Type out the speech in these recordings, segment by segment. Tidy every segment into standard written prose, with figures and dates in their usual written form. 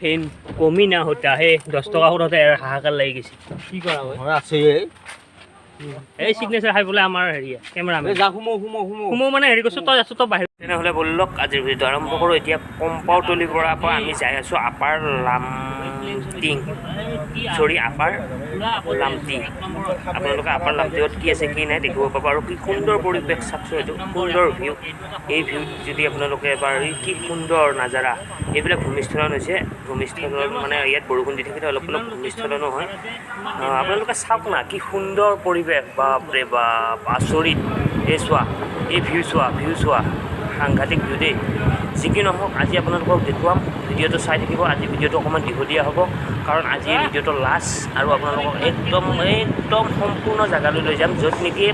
ফেন কমি না হতে আহে 10 টকা হতে হাহাকাৰ লাগি গৈছে কি কৰা হয় আছে এই সিগনেচাৰ হাই বলে আমাৰ হেৰিয়া কেমেৰামেন যা হুমো মানে হেৰি কৈছো তই আছো তই বাহিৰ তেনেহ'লে বলক আজিৰ ভিডিঅ' আৰম্ভ কৰোঁ এতিয়া কম্পাউতলিৰ পৰা আমি যাই আছোঁ আপাৰ লামটিং আপাৰ লামটিং আপোনালোকে আপাৰ লামটিঙত কি আছে কি নাই দেখিব পাব আৰু কি সুন্দৰ পৰিৱেশ চাওকচোন এইটো সুন্দৰ ভিউ এই ভিউত যদি আপোনালোকে এবাৰ কি সুন্দৰ নাজাৰা এইবিলাক ভূমিস্খলন হৈছে ভূমিস্খলন মানে ইয়াত বৰষুণ দি থাকিলে অলপ অলপ ভূমিস্খলনো হয় আপোনালোকে চাওক না কি সুন্দৰ পৰিৱেশ বাপৰে বাপ আচৰিত এই চোৱা এই ভিউ চোৱা সাংঘাতিক ভিউ দেই যি কি নহওক আজি আপোনালোকক দেখুৱাম ভিডিঅ'টো চাই থাকিব আজি ভিডিঅ'টো অকণমান দীঘলীয়া হ'ব কাৰণ আজি এই ভিডিঅ'টো লাষ্ট আৰু আপোনালোকক একদম সম্পূৰ্ণ জেগালৈ লৈ যাম য'ত নেকি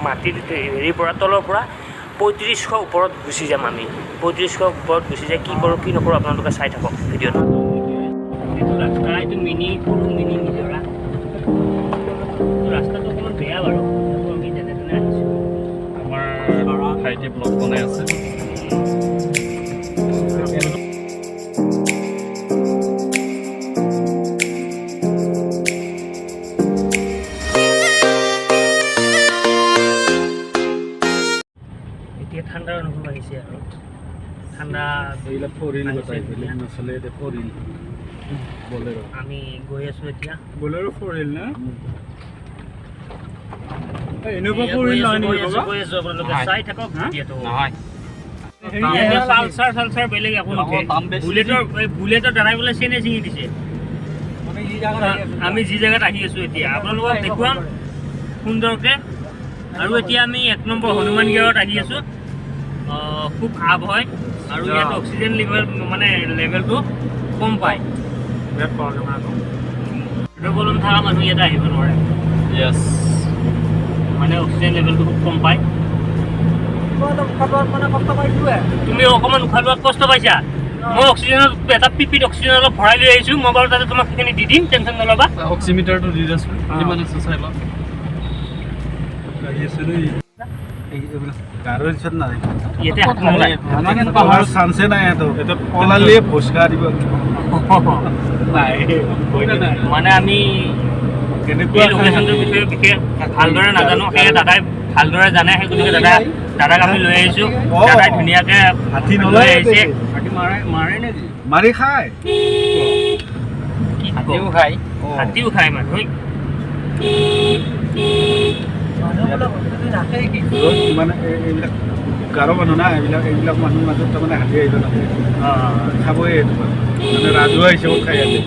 মাটিৰ হেৰিৰ পৰা তলৰ পৰা 3500 ওপৰত গুচি যাম আমি 3500 ওপৰত গুচি যাই কি কৰোঁ কি নকৰোঁ আপোনালোকে চাই থাকক ভিডিঅ'টো ৰাস্তাটো অকণমান বেয়া বাৰু আমি যেনে তেনে আহিছোঁ আমাৰ ঠাইতে ব্লগ বনাই আছে এতিয়া ঠাণ্ডাৰ অনুভৱ আহিছে আৰু ঠাণ্ডা আমি গৈ আছোঁ এতিয়া বলেৰো ফৰিল না চাই থাকক পালচাৰ বেলেগ বুলেটৰ ড্ৰাইভলৈ চেনে ছিঙি দিছে আমি যি জেগাত আহি আছোঁ এতিয়া আপোনালোকক দেখুৱাম সুন্দৰকৈ আৰু এতিয়া আমি 1 নম্বৰ হনুমানগড়ত আহি আছোঁ খুব আপ হয় আৰু ইয়াত অক্সিজেন লেভেলটো কম পায় পেট্ৰল থকা মানুহ ইয়াতে আহিব নোৱাৰে মানে অক্সিজেন লেভেলটো খুব কম পায় তুমি অকণমান উশাহ লোৱাত কষ্ট পাইছা মই অক্সিজেনত এটা পিপিত অক্সিজেন অলপ ভৰাই লৈ আহিছোঁ মই বাৰু তাতে তোমাক সেইখিনি দি দিম টেনশ্যন নল'বা অক্সিমিটাৰটো দি দিছোঁ কিমান আছে চাই লওক মানে আমি লোকেশ্যনটোৰ বিষয়ে বিশেষ ভালদৰে নাজানো সেয়ে দাদাই ভালদৰে জানে সেই গতিকে দাদাক আমি লৈ আহিছোঁ দাদাই ধুনীয়াকৈ হাতী লৈ আহিছে মাৰি খায় হাতীও খায় মানুহ মানে এইবিলাক গাৰো মানুহ না এইবিলাক মানুহৰ মাজত তাৰমানে হাতী আহিব নালাগে খাবই এইটো মানে ৰাজহুৱা হিচাপত খাই আছে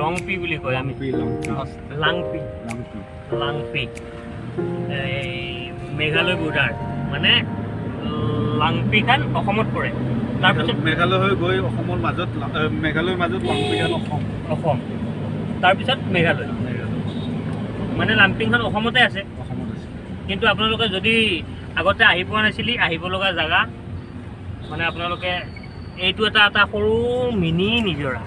লংপি বুলি কয় আমি লাংপি এই মেঘালয় বৰ্ডাৰ মানে লাংপিখান অসমত পৰে তাৰপিছত মেঘালয় হৈ গৈ অসমৰ মাজত মেঘালয়ৰ মাজত লাংপিখান অসম তাৰপিছত মেঘালয় মানে লাংপিংখন অসমতে আছে কিন্তু আপোনালোকে যদি আগতে আহি পোৱা নাছিলি আহিব লগা জেগা মানে আপোনালোকে এইটো এটা সৰু মিনি নিজৰা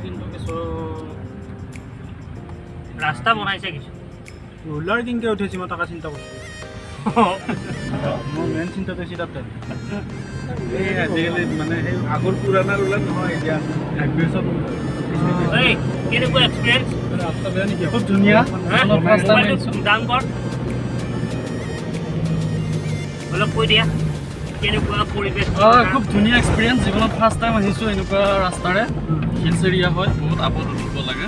কিন্তু কিছু ৰাস্তা বনাইছে কিছু ৰোলাৰ কিনকে উঠিছে মই টকা চিন্তা কৰিছোঁ মোৰ মেইন চিন্তা কৰিছে তাতে এই আজিকালি মানে সেই আগৰ পুৰণা ৰোলাৰ নহয় এতিয়া এডভেঞ্চাৰ কেনেকুৱা এক্সপিৰিয়েঞ্চ ৰাস্তা বেয়া নেকি খুব ধুনীয়া দাম কৰ অলপ কৈ দিয়া কেনেকুৱা পৰিৱেশ খুব ধুনীয়া এক্সপিৰিয়েঞ্চ জীৱনত ফাৰ্ষ্ট টাইম আহিছোঁ এনেকুৱা ৰাস্তাৰে হিলছ এৰিয়া হয় বহুত আপদ উঠিব লাগে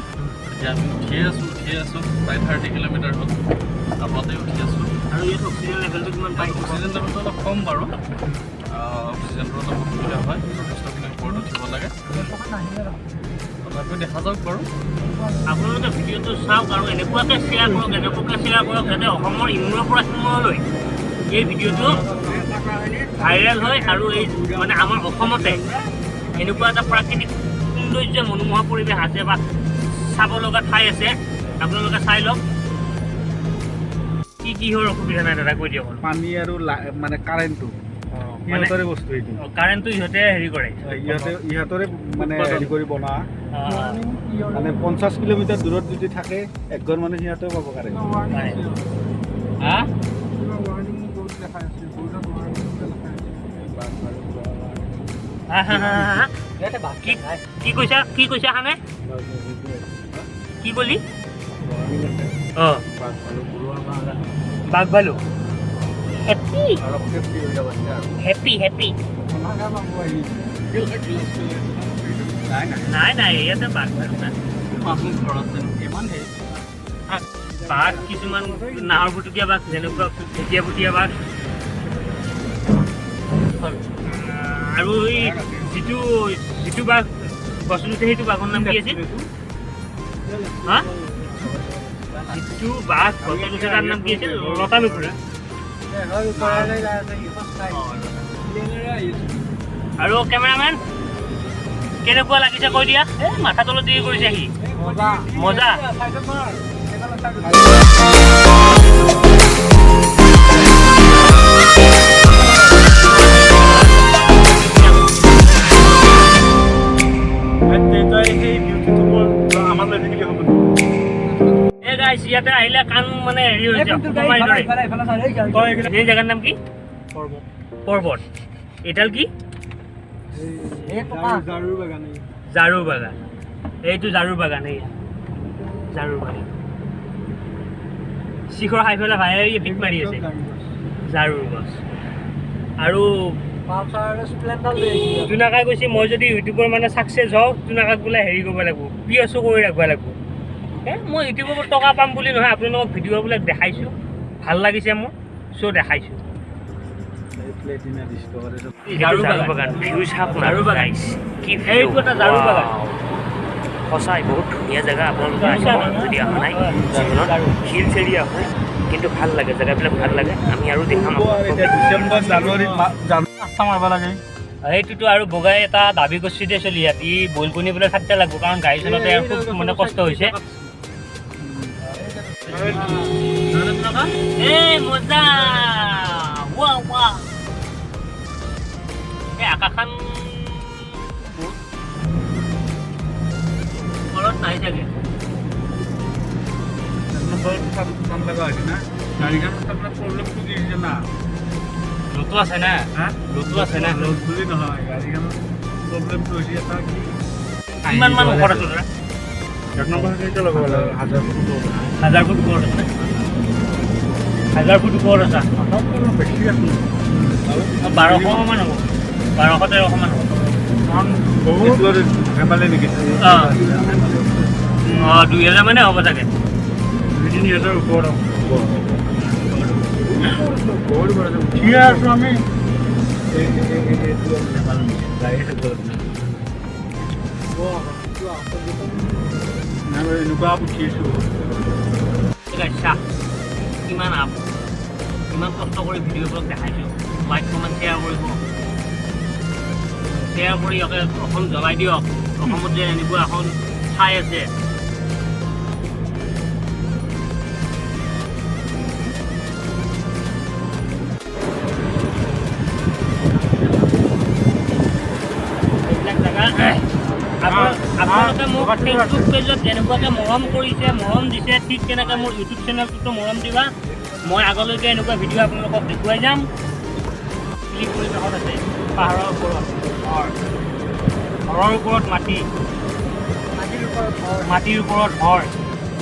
এতিয়া আমি উঠিয়ে আছোঁ উঠি আছোঁ প্ৰায় 30 কিলোমিটাৰ হ'ল আপতে উঠি আছোঁ আৰু ইয়াত অক্সিজেন লেভেলটো কিমান পায় অক্সিজেন লেভেলটো অলপ কম বাৰু অক্সিজেনটো অলপ অসুবিধা হয় যথেষ্টখিনি ওপৰত উঠিব লাগে তথাপিও দেখা যাওক বাৰু আপোনালোকে ভিডিঅ'টো চাওক আৰু এনেকুৱাকৈ শ্বেয়াৰ কৰক যাতে অসমৰ ইমূৰৰ পৰা সিমূৰলৈ এই ভিডিঅ'টো ভাইৰেল হয় আৰু এই মানে আমাৰ অসমতে এনেকুৱা এটা প্ৰাকৃতিক সৌন্দৰ্য মনোমোহা পৰিৱেশ আছে বা চাব লগা ঠাই আছে আপোনালোকে চাই লওক কি কিহৰ অসুবিধা নাই দাদা কৈ দিয়ক পানী আৰু মানে কাৰেণ্টটো ইহঁতৰে বস্তু এইটো কাৰেণ্টটো ইহঁতে হেৰি কৰে ইহঁতৰে মানে হেৰি কৰি বনোৱা মানে 50 কিলোমিটাৰ দূৰত যদি থাকে একঘৰ মানুহ সিহঁতেও পাব কাৰেণ্ট হা কি কৈছা হানে কি কলি অঁ বাঘ ভালু হেপী নাই ইয়াতে বাঘ ভালু নাই বাঘ কিছুমান নাহৰ ফুটুকীয়া বাঘ যেনেকুৱা ভুটীয়া বাঘ আৰু এই যিটো বাঘ গছত উঠে সেইটো বাঘৰ নাম কি আছিল হা যিটো বাঘ গছত উঠে তাৰ নাম কি আছিল লতা মেকুৰী আৰু কেমেৰামেন কেনেকুৱা লাগিছে কৈ দিয়া মাথা তলত দি কৰিছে সি মজা ইয়াতে আহিলে কাণ মানে হেৰি হৈছে এই জেগাৰ নাম কি পৰ্বত এইডাল কি ঝাৰু বাগান এইটো ঝাৰু বাগান এইয়া ঝাৰু বাগান শিখৰ খাই পেলাই ভাই পিক মাৰি আছে ঝাৰু গছ আৰু জোনাকাই কৈছে মই যদি ইউটিউবৰ মানে ছাকচেছ হওঁ জোনাকাক বোলে হেৰি কৰিব লাগিব পিএছো কৰি ৰাখিব লাগিব মই ইউটিউবৰ টকা পাম বুলি নহয় আপোনালোকক ভিডিঅ'বিলাক দেখাইছোঁ ভাল লাগিছে মোৰ চ' দেখাইছোঁ ঝাৰু বাগান সঁচাই বহুত ধুনীয়া জেগা আপোনালোকে যদি অহা নাই জীৱনত হিলছ এৰিয়া হয় কিন্তু ভাল লাগে জেগাবিলাক ভাল লাগে আমি আৰু দেখাম ডিচেম্বৰ জানুৱাৰীত মাৰিব লাগে সেইটোতো আৰু বগাই এটা দাবী কৰিছে দে চলি ইয়াত ই বইল কৰি পেলাই থাকিব লাগিব কাৰণ গাড়ী চলাওঁতে আৰু খুব মানে কষ্ট হৈছে মজা আকাশখন ঘৰত নাই চাগে লুটো আছে না লুটো আছে না ৰ'দ বুলি নহয় গাড়ীখনৰ প্ৰব্লেমটো হৈছে এটা কি কিমান মান ওপৰত আছে দাদা 1 নম্বৰ কেইটা লগাব লাগে 1000 ফুট ওপৰত আছে 1000 ফুট ওপৰত আছে বেছি আছে 1200 মান হ'ব 1200-1300 মান হ'ব বহুত ধেমালি নেকি 2000 মানে হ'ব চাগে 3000 ওপৰত বহুত বড় উঠি আছো আমি এনেকুৱা উঠিছোঁ কিমান কষ্ট কৰি ভিডিঅ'বিলাক দেখাইছোঁ লাইক কমেণ্ট শ্বেয়াৰ কৰিব শ্বেয়াৰ কৰি অসম জ্বলাই দিয়ক অসমত যে এনেকুৱা এখন ঠাই আছে আপোনালোকে মোক ফেচবুক পেজত যেনেকুৱাকৈ মৰম কৰিছে মৰম দিছে ঠিক তেনেকৈ মোৰ ইউটিউব চেনেলটোতো মৰম দিবা মই আগলৈকে এনেকুৱা ভিডিঅ' আপোনালোকক দেখুৱাই যাম ক্লিক পৰিৱেশত আছে পাহাৰৰ ওপৰত ঘৰৰ ওপৰত মাটিৰ ওপৰত ঘৰ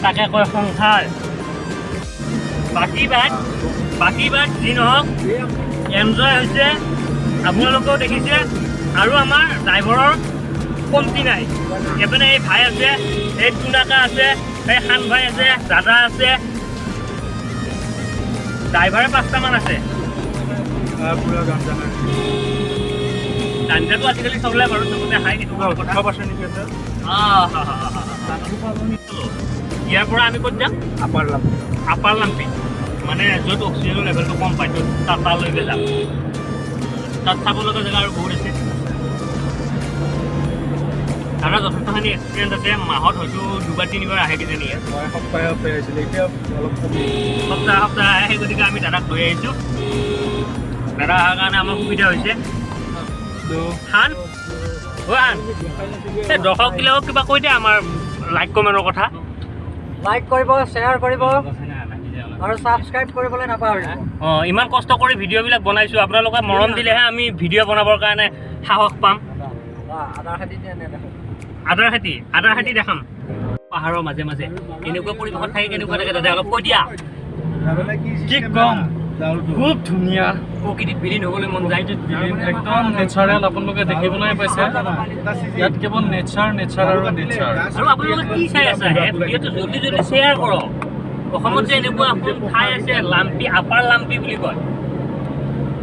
তাকে কয় সংসাৰ বাকী বাদ যি নহওক এনজয় হৈছে আপোনালোকেও দেখিছে আৰু আমাৰ ড্ৰাইভাৰৰ কমতি নাই এপিনে এই ভাই আছে এই টুনাকা আছে এই খান ভাই আছে, দাদা আছে, ড্ৰাইভাৰে 5টামান আছে। পুৰা গান জানা গাঞ্জাটো আজিকালি চলে বাৰু, চবতে হাই সেইটো কথা। 100% নেকি আছে ইয়াৰ পৰা আমি ক'ত যাম? আপাৰ লাভ আপাৰ লাম্পি, মানে য'ত অক্সিজেনৰ লেভেলটো কম পায় তালৈকে যাম। তাত চাব লগা জেগা আৰু বহুত আছে। দাদা যথেষ্টখিনি এক্সপিৰিয়েঞ্চ আছে, মাহত হয়তো 2-3 আহে কিজানি ইয়াত। মই সপ্তাহে আহিছিলোঁ, এতিয়া অলপ কমি সপ্তাহে সপ্তাহে আহে, সেই গতিকে আমি দাদাক লৈ আহিছোঁ। দাদা অহাৰ কাৰণে আমাৰ সুবিধা হৈছে। খান খান এই দৰ্শকবিলাকক কিবা কৈ দে আমাৰ লাইক কমেণ্টৰ কথা। লাইক কৰিব, শ্বেয়াৰ কৰিব আৰু ছাবস্ক্ৰাইব কৰিবলৈ নাপাহৰিব। অঁ, ইমান কষ্ট কৰি ভিডিঅ'বিলাক বনাইছোঁ, আপোনালোকে মৰম দিলেহে আমি ভিডিঅ' বনাবৰ কাৰণে সাহস পাম। আদাৰ খেতি দেখোন, আদাৰ খেতি দেখাম পাহাৰৰ মাজে মাজে। এনেকুৱা পৰিৱেশত থাকি কেনেকুৱা লাগে দাদা, অলপ কৈ দিয়া। কি কম, খুব ধুনীয়া, প্ৰকৃতিত বিলীন হ'বলৈ মন যায়। একদম নেচাৰেল। আপোনালোকে দেখিবলৈ পাইছে ইয়াত কেৱল নেচাৰ আৰু নেচাৰ। আৰু আপোনালোকে কি চাই আছে ভিডিঅ'টো জল্দি জল্দি শ্বেয়াৰ কৰক। অসমত যে এনেকুৱা এখন ঠাই আছে লাম্পি, আপাৰ লাম্পি বুলি কয়।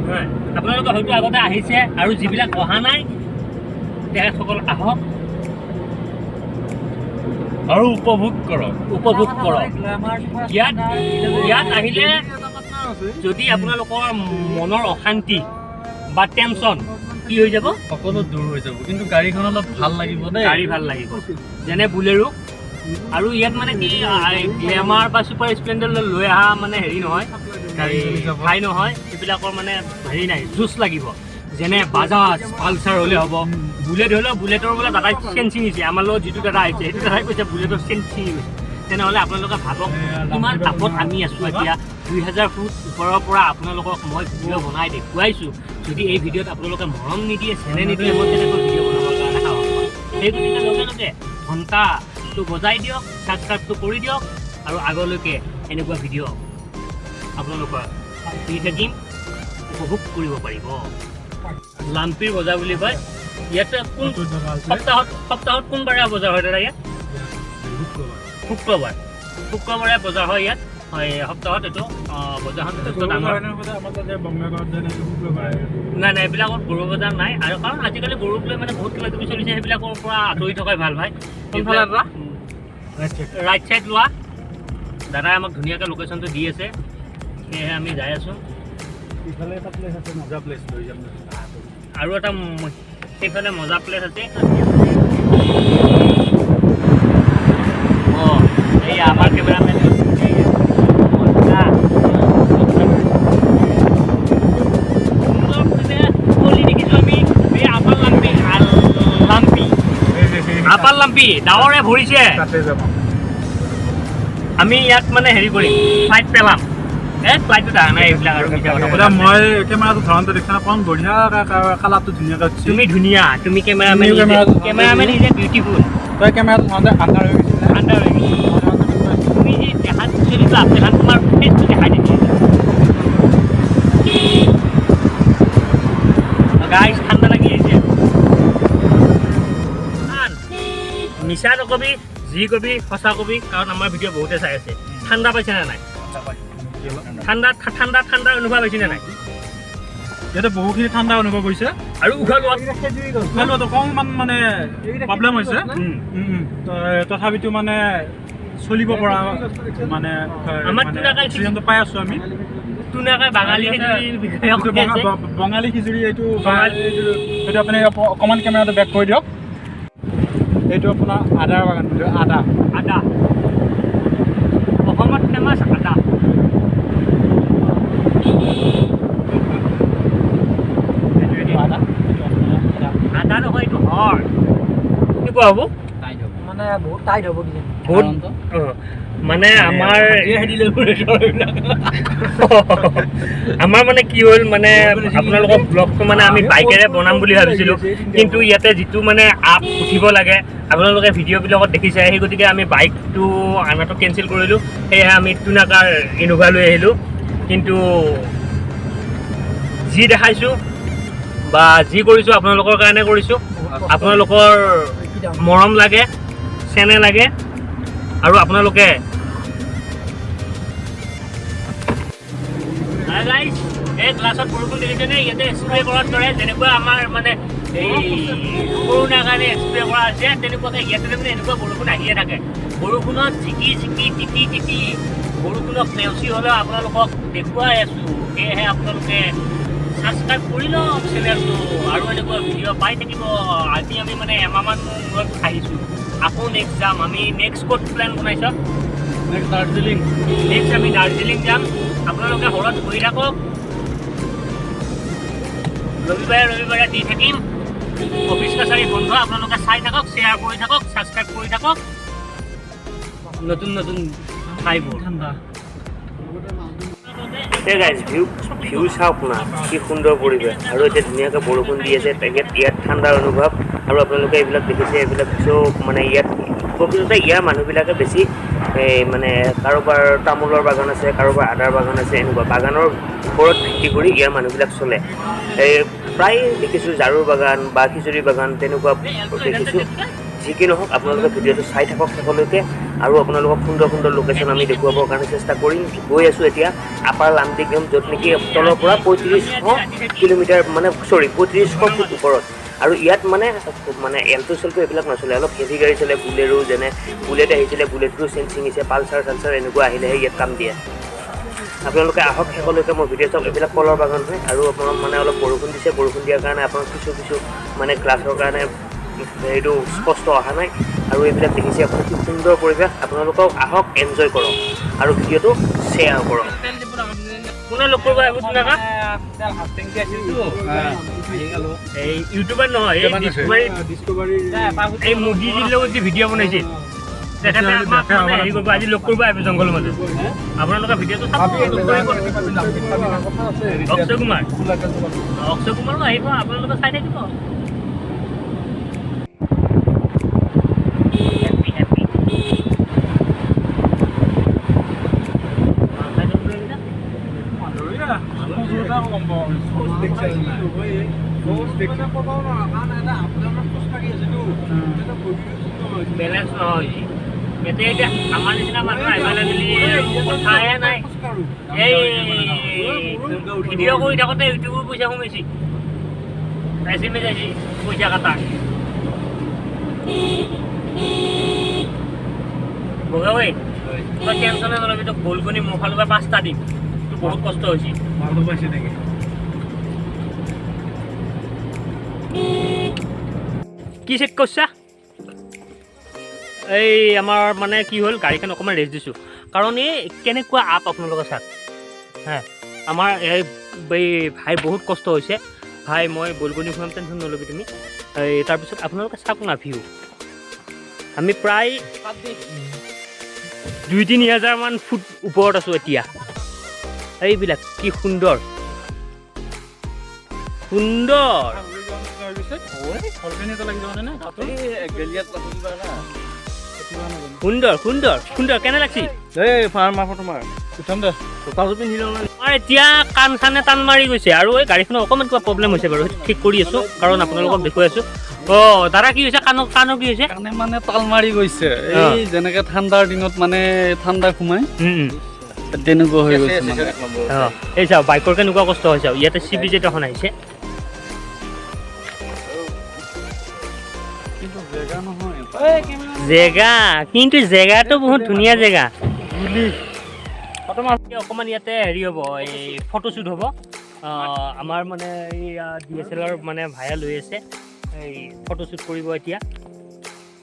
হয়, আপোনালোকে হয়তো আগতে আহিছে, আৰু যিবিলাক অহা নাই তেখেতসকল আহক আৰু উপভোগ কৰক। ইয়াত আহিলে যদি আপোনালোকৰ মনৰ অশান্তি বা টেনশ্যন কি হৈ যাব, সকলো দূৰ হৈ যাব। কিন্তু গাড়ীখন অলপ ভাল লাগিব দেই, গাড়ী ভাল লাগিব, যেনে বুলেৰো। আৰু ইয়াত মানে কি গ্লেমাৰ বা ছুপাৰ স্প্লেণ্ডাৰ লৈ অহা মানে হেৰি নহয়, ঠাই নহয়, এইবিলাকৰ মানে হেৰি নাই, জুচ লাগিব। যেনে বাজাজ পালচাৰ হ'লে হ'ব, বুলেট হ'লেও বুলেটৰ বোলে দাদাই চেন ছিঙিছে। আমাৰ লগত যিটো দাদা আহিছে সেইটো দাদাই কৈছে বুলেটৰ চেন ছিঙি গৈছে। তেনেহ'লে আপোনালোকে ভাবক কিমান তাপত আমি আছোঁ এতিয়া। 2000 ফুট ওপৰৰ পৰা আপোনালোকক মই ভিডিঅ' বনাই দেখুৱাইছোঁ। যদি এই ভিডিঅ'ত আপোনালোকে মৰম নিদিয়ে, চেনে নিদিয়ে, মই তেনেকৈ ভিডিঅ' বনাবৰ কাৰণে সাহস পাওঁ। সেই গতিকে লগে লগে ঘণ্টাটো বজাই দিয়ক, ছাবস্ক্ৰাইবটো কৰি দিয়ক, আৰু আগলৈকে এনেকুৱা ভিডিঅ' আপোনালোকৰ দি থাকিম, উপভোগ কৰিব পাৰিব। লাম্পিৰ বজাৰ বুলি কয়। ইয়াতে কোন সপ্তাহত কোনবাৰে বজাৰ হয় দাদা? ইয়াত শুক্ৰবাৰে বজাৰ হয় ইয়াত। হয়, সপ্তাহত এইটো বজাৰখন যথেষ্ট ডাঙৰ। নাই এইবিলাকত গৰু বজাৰ নাই, আৰু কাৰণ আজিকালি গৰুক লৈ মানে বহুত কিবা কিবি চলিছে, সেইবিলাকৰ পৰা আঁতৰি থকাই ভাল ভাই। ৰাইট ছাইড লোৱা। দাদাই আমাক ধুনীয়াকৈ লোকেশ্যনটো দি আছে, সেয়েহে আমি যাই আছোঁ। ইফালে এটা প্লেচ আছে, মজা প্লেচ, লৈ যাম। আৰু এটা সেইফালে মজা প্লেচ আছে। অঁ, এই আমাৰ কেমেৰামেন দেখিছোঁ আমি এই আপাৰ লাম্পি ডাৱৰে ভৰিছে। আমি ইয়াত মানে হেৰি কৰিম, ফ্লাইট পেলাম। ফ্লাইটটো দেখা নাই এইবিলাক আৰু মই কেমেৰাটো ধৰণটো দেখা নাপাওঁ, বঢ়িয়া কালাৰটো ধুনীয়াকৈ উঠিছে। তুমি ধুনীয়া, তুমি কেমেৰামেন ইজ এ বিউটিফুল। তই কেমেৰাটো ধৰণতে আন্ধাৰ হৈ গৈছিলে, তুমি যি দেখাত চলিটো আপেখান তোমাৰ ফেচটো দেখাই দিছে। গাইজ ঠাণ্ডা লাগি আহিছে। মিছা নকবি, যি কবি সঁচা কবি, কাৰণ আমাৰ ভিডিঅ' বহুতে চাই আছে। ঠাণ্ডা পাইছে নে নাই? ঠাণ্ডা অনুভৱ হৈছে নে নাই? ইয়াতে বহুখিনি ঠাণ্ডা অনুভৱ হৈছে, আৰু উশাহ লোৱাত অকণমান মানে প্ৰব্লেম হৈছে। তথাপিতো মানে চলিব পৰা মানে অক্সিজেনটো পাই আছোঁ আমি। বাঙালী বঙালী খিচিৰি এইটো আপুনি অকণমান কেমেৰাটো বেক কৰি দিয়ক। এইটো আপোনাৰ আদাৰ বাগান, আদা অসমত ফেমাছ আদা। আদা নহয়, এইটো হয়। কেনেকুৱা হ'ব? মানে বহুত টাইট হ'ব কিজানি। বহুত মানে আমাৰ মানে কি হ'ল, মানে আপোনালোকৰ ব্লগটো মানে আমি বাইকেৰে বনাম বুলি ভাবিছিলোঁ, কিন্তু ইয়াতে যিটো মানে আপ উঠিব লাগে আপোনালোকে ভিডিঅ'বিলাকত দেখিছে, সেই গতিকে আমি বাইকটো আনাটো কেঞ্চেল কৰিলোঁ। সেয়েহে আমি টুনাকাৰ ইনোভা লৈ আহিলোঁ। কিন্তু যি দেখাইছোঁ বা যি কৰিছোঁ আপোনালোকৰ কাৰণে কৰিছোঁ। আপোনালোকৰ মৰম লাগে, চেনে লাগে, আৰু আপোনালোকে এই ক্লাছত বৰষুণ দেখিছেনে ইয়াতে স্প্ৰে কৰাৰ দৰে যেনেকুৱা আমাৰ মানে এই কৰোণাৰ কাৰণে স্প্ৰে কৰা হৈছে তেনেকুৱাকৈ ইয়াতে মানে এনেকুৱা বৰষুণ আহিয়ে থাকে বৰষুণত জিকি তিতি বৰষুণত নেওচি হ'লেও আপোনালোকক দেখুৱাই আছোঁ সেয়েহে আপোনালোকে ছাবস্ক্ৰাইব কৰি লওক চেনেলটো আৰু এনেকুৱা ভিডিঅ' পাই থাকিব আজি আমি মানে এমাহমান মূৰত আহিছোঁ আকৌ নেক্সট যাম আমি নেক্সট ক'ত প্লেন বনাইছ নেক্সট দাৰ্জিলিং নেক্সট আমি দাৰ্জিলিং যাম আপোনালোকে হলত বহি থাকক ৰবিবাৰে দি থাকিম অফিচ কাছাৰী বন্ধ আপোনালোকে চাই থাকক শ্বেয়াৰ কৰি থাকক ছাবস্ক্ৰাইব কৰি থাকক নতুন ঠাইবোৰ এই গাইজ ভিউ চাওক না কি সুন্দৰ পৰিৱেশ আৰু এতিয়া ধুনীয়াকৈ বৰষুণ দি আছে ইয়াত ঠাণ্ডাৰ অনুভৱ আৰু আপোনালোকে এইবিলাক দেখিছে এইবিলাক চব মানে ইয়াত প্ৰকৃততে ইয়াৰ মানুহবিলাকে বেছি মানে কাৰোবাৰ তামোলৰ বাগান আছে কাৰোবাৰ আদাৰ বাগান আছে এনেকুৱা বাগানৰ ওপৰত ভিত্তি কৰি ইয়াৰ মানুহবিলাক চলে প্ৰায় দেখিছোঁ ঝাৰুৰ বাগান বা খিচুৰি বাগান তেনেকুৱা দেখিছোঁ যি কি নহওক আপোনালোকে ভিডিঅ'টো চাই থাকক শেষলৈকে আৰু আপোনালোকক সুন্দৰ লোকেশ্যন আমি দেখুৱাবৰ কাৰণে চেষ্টা কৰিম গৈ আছোঁ এতিয়া আপাৰ লামডিং য'ত নেকি তলৰ পৰা 3500 কিলোমিটাৰ মানে 3500 ফুট ওপৰত আৰু ইয়াত মানে এল্টো চেল্টো এইবিলাক নচলে অলপ হেভি গাড়ী চলে বুলেৰো যেনে বুলেট আহিছিলে বুলেটটো ছিঙিছে পালচাৰ এনেকুৱা আহিলেহে ইয়াত কাম দিয়ে আপোনালোকে আহক শেষলৈকে মই ভিডিঅ' চাওক এইবিলাক কলৰ বাগান হয় আৰু আপোনাক মানে অলপ বৰষুণ দিছে বৰষুণ দিয়াৰ কাৰণে আপোনাক কিছু মানে গ্লাছৰ কাৰণে এইটো স্পষ্ট অহা নাই আৰু এইবিলাক দেখিছে আপোনাৰ কি সুন্দৰ পৰিৱেশ আপোনালোকক আহক এনজয় কৰক আৰু ভিডিঅ'টো শ্বেয়াৰ কৰক কোনে লগ কৰিব আহিব তেনেকুৱা এই ইউটিউবাৰ নহয় এই মুৰ্গীৰ লগত যে ভিডিঅ' বনাইছিল তেখেতে আমাক মানে হেৰি কৰিব আজি লগ কৰিব আহিব জংঘলৰ মাজত আপোনালোকে ভিডিঅ'টো চাব অক্ষয় কুমাৰো আহিব আপোনালোকে চাই থাকিব বেলেঞ্চ নহয় এতিয়া আমাৰ নিচিনা মানুহ আহিব লাগিলে কথাহে নাই এই ভিডিঅ' কৰি থাকোঁতে ইউটিউবৰ পইচা সোমাইছে পইচা কাটা বগাবৈ তই টেনশ্যনে নলবি তোক বলকনি মোৰ ফালৰ পৰা 5টা দিম তোৰ বহুত কষ্ট হৈছে কি চেক কৰিছা এই আমাৰ মানে কি হ'ল গাড়ীখন অকণমান ৰেষ্ট দিছোঁ কাৰণ এই কেনেকুৱা আপ আপোনালোকৰ চাওক হা আমাৰ এই ভাই বহুত কষ্ট হৈছে ভাই মই বলগনি খুৱাম টেনশ্যন নল'বি তুমি এই তাৰপিছত আপোনালোকে চাওক না ভিউ আমি প্ৰায় 2-3 হাজাৰমান ফুট ওপৰত আছোঁ এতিয়া এইবিলাক কি সুন্দৰ কেনে লাগছি আমাৰ এতিয়া কাণ চানে টান মাৰি গৈছে আৰু এই গাড়ীখনৰ অকণমান কিবা প্ৰব্লেম হৈছে বাৰু ঠিক কৰি আছোঁ কাৰণ আপোনালোকক দেখুৱাই আছোঁ দাদা কি হৈছে কাণৰ কি হৈছে কাণে মানে তাল মাৰি গৈছে এই যেনেকে ঠাণ্ডাৰ দিনত মানে ঠাণ্ডা সোমাই তেনেকুৱা হৈ গৈছে এই চাওক বাইকৰ কেনেকুৱা কষ্ট হৈছে ইয়াতে CBZ এখন আহিছে জেগা কিন্তু জেগাটো বহুত ধুনীয়া জেগা অকণমান ইয়াতে হেৰি হ'ব এই ফটোশ্বুট হ'ব আমাৰ মানে এই DSLR মানে ভাড়া লৈ আছে এই ফটোশ্বুট কৰিব এতিয়া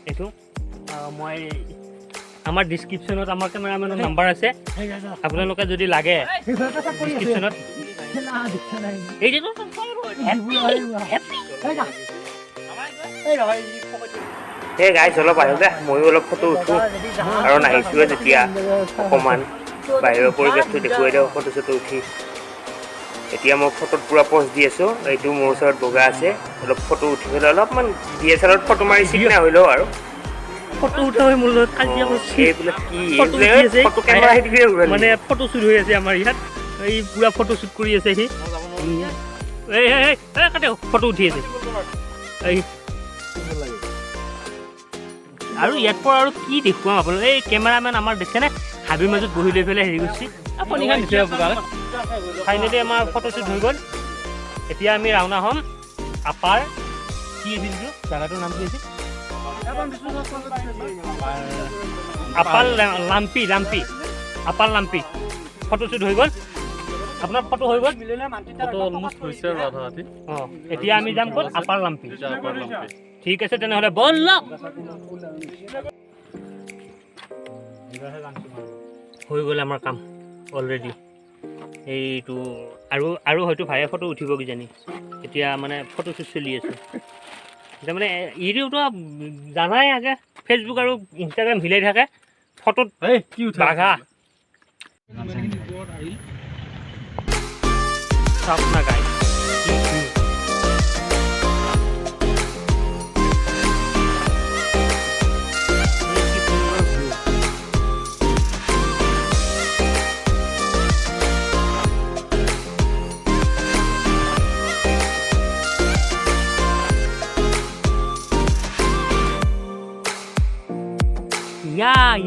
এইটো মই আমাৰ ডিছক্ৰিপশ্যনত আমাৰ কেমেৰামেনৰ নাম্বাৰ আছে আপোনালোকে যদি লাগে ডিছক্ৰিপশ্যনত সেই গাইজ অলপ আহিব দে ময়ো অলপ ফটো উঠোঁ কাৰণ আহিছোঁৱে যেতিয়া অকণমান বাহিৰৰ পৰিৱেশটো দেখুৱাই দিওঁ ফটো চটো উঠি এতিয়া মই ফটোত পূৰা পষ্ট দি আছোঁ এইটো মোৰ ওচৰত বগা আছে অলপ ফটো উঠি পেলাই অলপমান DSLRত ফটো মাৰি চিকনা হ'লেও আৰু ফটো উঠা হৈ মোৰ লগত কাজিয়া কৰিছে এইবিলাক কি ফটো কেমেৰা মানে ফটো শ্বুট হৈ আছে আমাৰ ইয়াত এই পূৰা ফটো শ্বুট কৰি আছে সি এই কাটে ফটো উঠি আছে এই আৰু ইয়াত পৰা আৰু কি দেখুৱাম আপোনালোক এই কেমেৰামেন আমাৰ দেখেনে হাবিৰ মাজত বহি লৈ পেলাই হেৰি কৰিছে আপুনি ফাইনেলি আমাৰ ফটোশ্বুট হৈ গ'ল এতিয়া আমি ৰাওনা হ'ম আপাৰ কি আছিল জাগাটোৰ নাম কি আছিল upper lumpy upper lumpy photoshoot হৈ গ'ল আপোনাৰ ফটো হৈ গ'ল ফটো অলমষ্ট হৈছে আৰু আধা ৰাতি অঁ এতিয়া আমি যাম ক'ত আপাৰ লাম্পি আপাৰ লাম্পি ঠিক আছে তেনেহ'লে ব'লক হৈ গ'ল আমাৰ কাম অলৰেডি এইটো আৰু হয়তো ভাইয়ে ফটো উঠিব কিজানি এতিয়া মানে ফটোশ্বুট চলি আছে এতিয়া মানে ইউটিউবটো জানাই আগে ফেচবুক আৰু ইনষ্টাগ্ৰাম হিলাই থাকে ফটোত কি উঠে বাঘা চাওক না গাই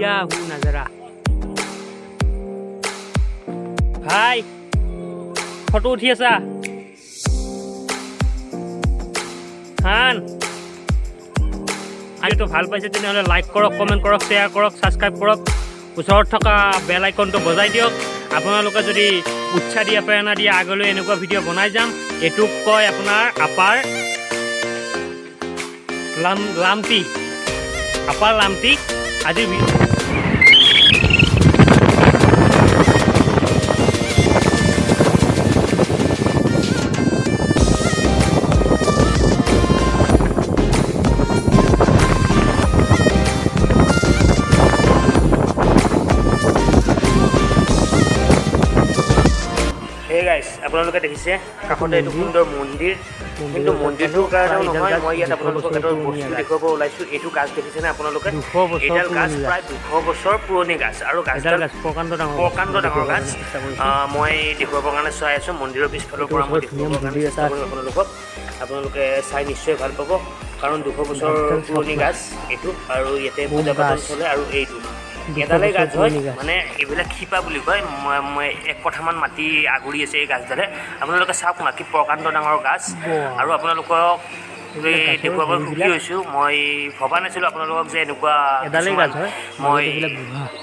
या हूँ नजरा भाई ফটো উঠি আছা খান আইটো ভাল পাইছে তেনেহ'লে লাইক কৰক কমেণ্ট কৰক শ্বেয়াৰ কৰক ছাবস্ক্ৰাইব কৰক ওচৰত থকা বেল আইকনটো বজাই দিয়ক আপোনালোকে যদি উৎসাহ দিয়া প্ৰেৰণা দিয়া আগলৈ এনেকুৱা ভিডিঅ' বনাই যাম এইটোক কয় আপোনাৰ আপাৰ লাম্পি আজিৰ গাইজ আপোনালোকে দেখিছে কাষতে এইটো সুন্দৰ মন্দিৰ কিন্তু মন্দিৰটোৰ কাৰণেও নহয় মই ইয়াত আপোনালোকক এটা বস্তু দেখুৱাব ওলাইছোঁ এইটো গাছ দেখিছেনে আপোনালোকে এইডাল গাছ প্ৰায় 200 বছৰ পুৰণি গাছ আৰু গাছডাল প্ৰকাণ্ড ডাঙৰ গাছ মই দেখুৱাবৰ কাৰণে চাই আছোঁ মন্দিৰৰ পিছফালৰ পৰা মই দেখুৱাবৰ কাৰণে চেষ্টা কৰিম আপোনালোকে চাই নিশ্চয় ভাল পাব কাৰণ 200 বছৰ পুৰণি গাছ এইটো আৰু ইয়াতে পূজা পাতল চলে আৰু এইটো এডালেই গাছ হয় মানে এইবিলাক শিপা বুলি কয় মই এক কথামান মাটি আগুৰি আছে এই গাছডালে আপোনালোকে চাওক না কি প্ৰকাণ্ড ডাঙৰ গাছ আৰু আপোনালোকক দেখুৱাবলৈ সুখী হৈছোঁ মই ভবা নাছিলোঁ আপোনালোকক যে এনেকুৱা মই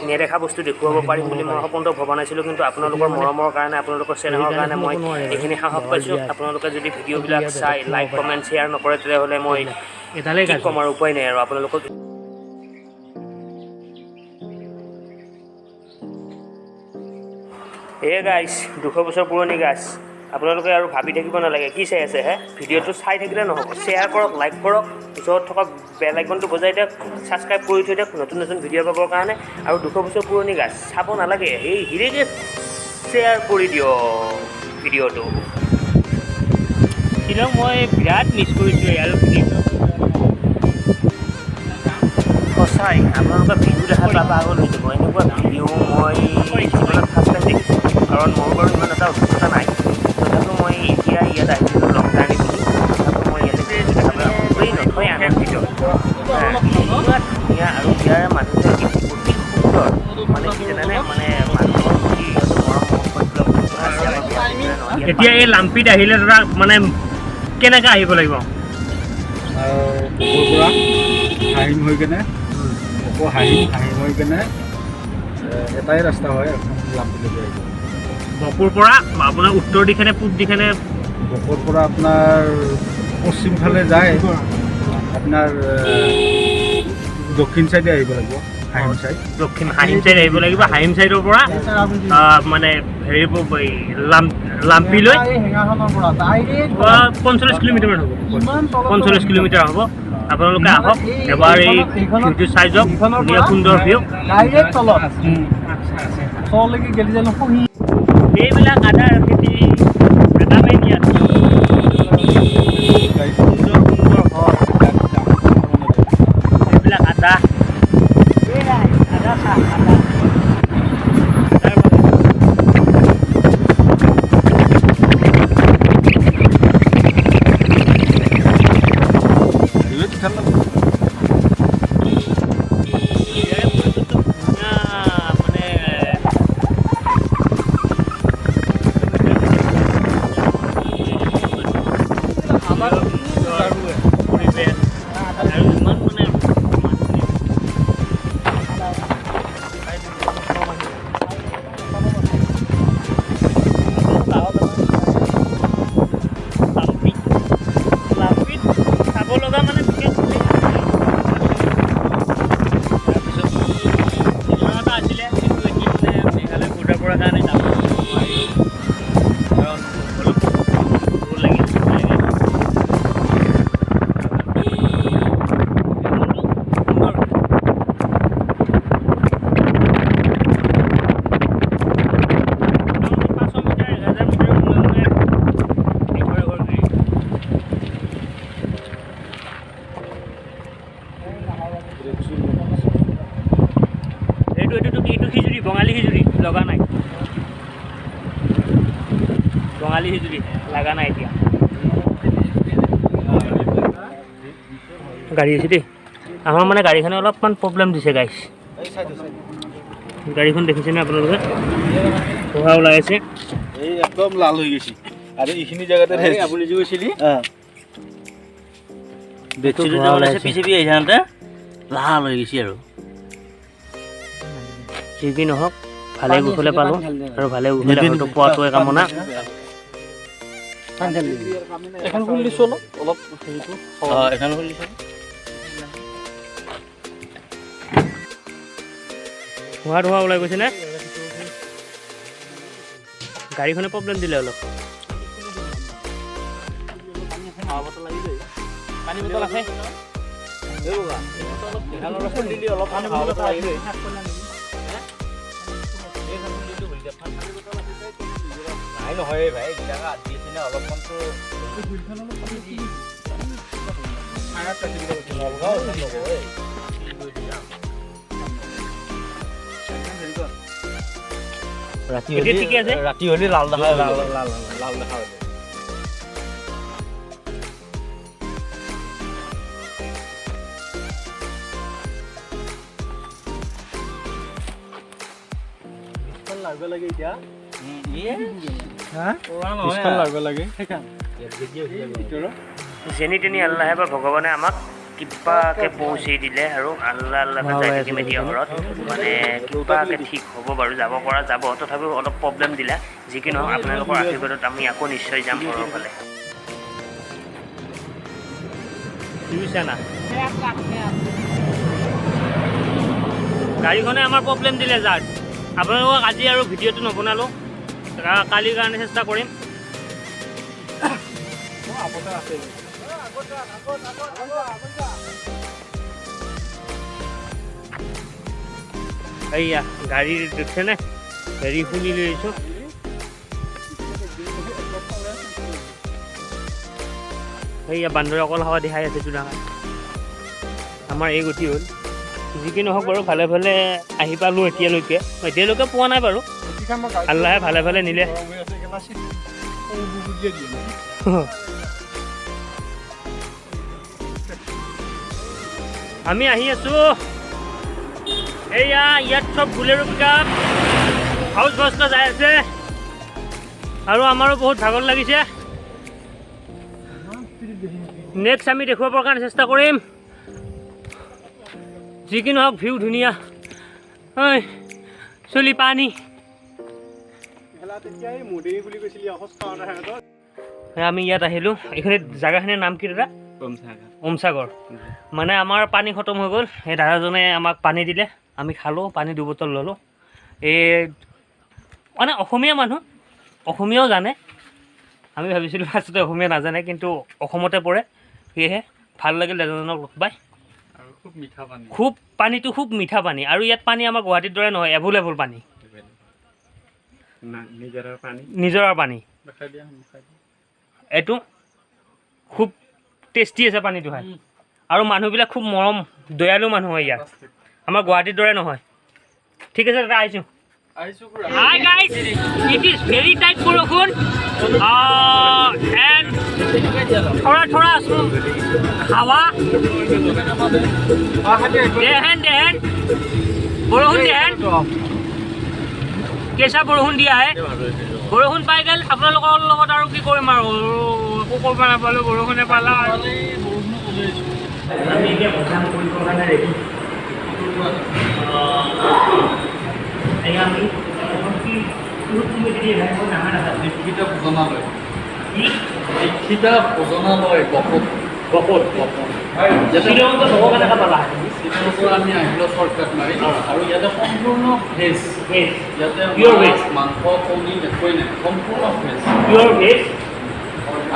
নেদেখা বস্তু দেখুৱাব পাৰিম বুলি মই সপোনটো ভবা নাছিলোঁ কিন্তু আপোনালোকৰ মৰমৰ কাৰণে আপোনালোকৰ চেনেহৰ কাৰণে মই এইখিনি সাহস পাইছোঁ আপোনালোকে যদি ভিডিঅ'বিলাক চাই লাইক কমেণ্ট শ্বেয়াৰ নকৰে তেতিয়াহ'লে মই কি ক'ম আৰু উপায় নাই আৰু আপোনালোকক এই গাছ 200 বছৰ পুৰণি গাছ আপোনালোকে আৰু ভাবি থাকিব নালাগে কি চাই আছে হে ভিডিঅ'টো চাই থাকিলে নহ'ব শ্বেয়াৰ কৰক লাইক কৰক ওচৰত থকা বেল আইকনটো বজাই দিয়ক ছাবস্ক্ৰাইব কৰি থৈ দিয়ক নতুন ভিডিঅ' পাবৰ কাৰণে আৰু 200 বছৰ পুৰণি গাছ চাব নালাগে এই হিৰেকে শ্বেয়াৰ কৰি দিয়ক ভিডিঅ'টো শ্বিলং মই বিৰাট মিছ কৰিছোঁ আৰু সঁচাই আপোনালোকে ভিডিঅ' দেখা পাবা আগত লৈ যাব এনেকুৱা ভিডিঅ' মই জীৱনত ফাৰ্ষ্ট টাইম দেখিছোঁ কাৰণ মোৰ বাৰু ইমান এটা অভিজ্ঞতা নাই তথাপিও মই এতিয়া ইয়াত আহিছিলোঁ লং টাইম বুলি তথাপিও মই ইয়াতে খুবেই নথৈ আনন্দিত ইমান ধুনীয়া আৰু ইয়াৰ মানুহবিলাক অতি সুন্দৰ মানে কি জানেনে মানে মানুহৰ প্ৰতি মৰম এতিয়া এই লাম্পিত আহিলে ধৰা মানে কেনেকৈ আহিব লাগিব পৰা হাঁহিম হৈ কেনে আকৌ হাঁহিম হৈ কেনে এটাই ৰাস্তা হয় লাম্পিলৈকে আহিব বকুৰ পৰা আপোনাৰ উত্তৰ দিশেনে পূব দিশেনে বকুৰ পৰা আপোনাৰ পশ্চিম ফালে যায় আপোনাৰ দক্ষিণ চাইডে আহিব লাগিব হাঁহিম চাইড হাঁহিম চাইড আহিব লাগিব হাঁহিম চাইডৰ পৰা মানে হেৰি লাম্পিলৈ 45 কিলোমিটাৰমান হ'ব 45 কিলোমিটাৰ হ'ব আপোনালোকে আহক এবাৰ এই ভিউটো চাই যাওক ধুনীয়া সুন্দৰ ভিউ এইবিলাক আদাৰ খেতি এটা মেইন ইয়াত সুন্দৰ সুন্দৰ হয় এইবিলাক আদা চাহ আদা কাৰণে যাব নোৱাৰি কাৰণ অলপ দূৰ লাগি এইটো খিজুৰি বঙালী খিজুৰি লগা নাই বঙালী খিজুৰি লগা নাই এতিয়া গাড়ী আছে দেই আমাৰ মানে গাড়ীখনে অলপমান প্ৰব্লেম দিছে গাইছ গাড়ীখন দেখিছেনে আপোনালোকে ধোঁৱা ওলাই আছে এই একদম লাল হৈ গৈছে আৰু এইখিনি জেগাতে আপুনি যে গৈছিলি পিছে আহিছে লাল হৈ গৈছে আৰু যি কি নহওক ভালে কুশলে পালোঁ আৰু ভালে কুশলে হয়তো পোৱাটোৱে কামনা এখন খুলি দিছোঁ অলপ হেৰিটো এখন খুলিছোঁ ধোঁৱা ওলাই গৈছে নে গাড়ীখনে প্ৰব্লেম দিলে অলপ পানী বটল আছে নহয় ভাই জেগা দি আছে না অলপমানতো ৰাতি হ'লে লাল দেখা লাল দেখা হৈ লাগবে লাগে এতিয়া যেনি তেনি আল্লাহে বা ভগৱানে আমাক কিবাকে পৌঁছি দিলে আৰু আল্লাহ যাই থাকিম এতিয়া ঘৰত মানে কিবাকে ঠিক হ'ব বাৰু যাব পৰা যাব তথাপিও অলপ প্ৰব্লেম দিলে যি কি নহওক আপোনালোকৰ আশীৰ্বাদত আমি আকৌ নিশ্চয় যাম ঘৰৰ ফালে গাড়ীখনে আমাৰ প্ৰব্লেম দিলে যাৰ আপোনালোকক আজি আৰু ভিডিঅ'টো নবনালোঁ কালিৰ কাৰণে চেষ্টা কৰিম এইয়া গাড়ী দেখিছেনে হেৰি খুলি লৈছোঁ এইয়া বান্দৰে অকল হাৱা দেখাই আছে চুনাখান আমাৰ এই গতি হ'ল যি কি নহওক বাৰু ভালে ভালে আহি পালোঁ এতিয়ালৈকে পোৱা নাই বাৰু আল্লাহে ভালে ভালে নিলে আমি আহি আছোঁ এইয়া ইয়াত চব বুলেৰো পিকআপ হাউচ বস্তা যাই আছে আৰু আমাৰো বহুত ভাগৰ লাগিছে নেক্সট আমি দেখুৱাবৰ কাৰণে চেষ্টা কৰিম যি কি নহওক ভিউ ধুনীয়া ঐ চলি পানী আমি ইয়াত আহিলোঁ এইখিনি জেগাখিনিৰ নাম কি দাদা ওমসাগৰ মানে আমাৰ পানী খতম হৈ গ'ল সেই দাদাজনে আমাক পানী দিলে আমি খালোঁ পানী 2 বটল ল'লোঁ এই মানে অসমীয়া মানুহ অসমীয়াও জানে আমি ভাবিছিলোঁ ফাৰ্ষ্টতে অসমীয়া নাজানে কিন্তু অসমতে পৰে সেয়েহে ভাল লাগিল দাদাজনক লগ পাই খুব পানীটো খুব মিঠা পানী আৰু ইয়াত পানী আমাৰ গুৱাহাটীৰ দৰে নহয় এভেইলেবল পানী নিজৰাৰ পানী এইটো খুব টেষ্টি আছে পানীটো খাই আৰু মানুহবিলাক খুব মৰম দয়ালু মানুহ হয় ইয়াত আমাৰ গুৱাহাটীৰ দৰে নহয় ঠিক আছে দাদা আহিছোঁ Hi guys, it is very tight বৰষুণ and थोड़ा হাৱা দেহেন বৰষুণ দেহেন কেঁচা বৰষুণ দিয়া আহে বৰষুণ পাই গ'ল আপোনালোকৰ লগত আৰু কি কৰিম আৰু একো কৰিব নাপালোঁ বৰষুণে পালা আৰু আমি এতিয়া বজাৰ কৰিবৰ কাৰণে ৰেডি আমি ভোজনালয় গপত শ্বিলঙত লগৰ কেনেকৈ পালা শ্বিলঙৰ পৰা আমি আহিলোঁ শ্বৰ্টকাট মাৰি আৰু ইয়াতে সম্পূৰ্ণ ভেজ ভেজ ইয়াতে Pure veg. মাছ, মাংস কণী একোৱেই নাই সম্পূৰ্ণ ভেজ পিয়'ৰ ভেজ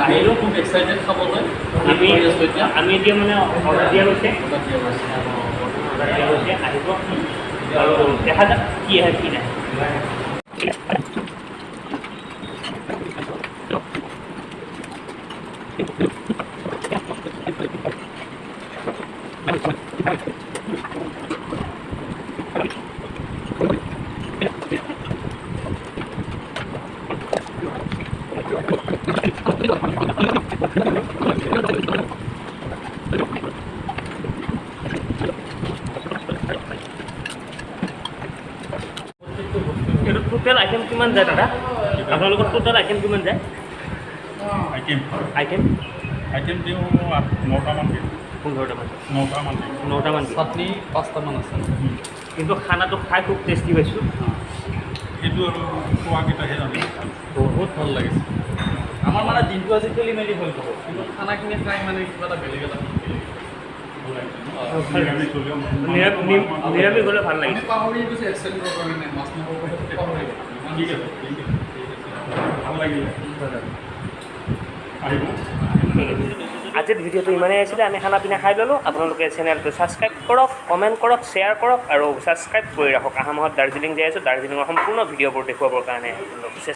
আহিলোঁ খুব এক্সাইটেড খাবলৈ আমি কৰি আছোঁ এতিয়া আমি এতিয়া মানে অৰ্ডাৰ দিয়া গৈছে অৰ্ডাৰ দিয়া হৈছে। অৰ্ডাৰ দিয়া গৈছে আহিব আৰু দেখা যাক কি আহে কি নাই এইটো টোটেল আইটেম কিমান যায় দাদা আপোনালোকৰ টোটেল আইটেম কিমান যায় আইটেম আইটেম দিওঁ 9টামান দিওঁ 15টামান 9টামান দিওঁ 9টামান দিয়ে চাটনি 5টামান আছে কিন্তু খানাটো খাই খুব টেষ্টি পাইছোঁ সেইটো আৰু খোৱাকেইটাহে জানে বহুত ভাল লাগিছে আমাৰ মানে দিনটো আজি খেলি মেলি হৈ গ'ল কিন্তু খানাখিনি খাই মানে কিবা এটা বেলেগ এটা নিৰামিষ হ'লেও নিৰামিষ হ'লে ভাল আমি লাগিছে পাহৰি গৈছোঁ এক্সেণ্টৰ কাৰণে মাছ মাংস পাহৰি গ'লোঁ ঠিক আছে ঠিক আছে ভাল লাগিলে আহিব আজিৰ ভিডিঅ'টো ইমানেই আছিলে আমি খানা পিনা খাই ল'লোঁ আপোনালোকে চেনেলটো ছাবস্ক্ৰাইব কৰক কমেণ্ট কৰক শ্বেয়াৰ কৰক আৰু ছাবস্ক্ৰাইব কৰি ৰাখক অহা মাহত দাৰ্জিলিং যাই আছোঁ দাৰ্জিলিঙৰ সম্পূৰ্ণ ভিডিঅ'বোৰ দেখুৱাবৰ কাৰণে আপোনালোক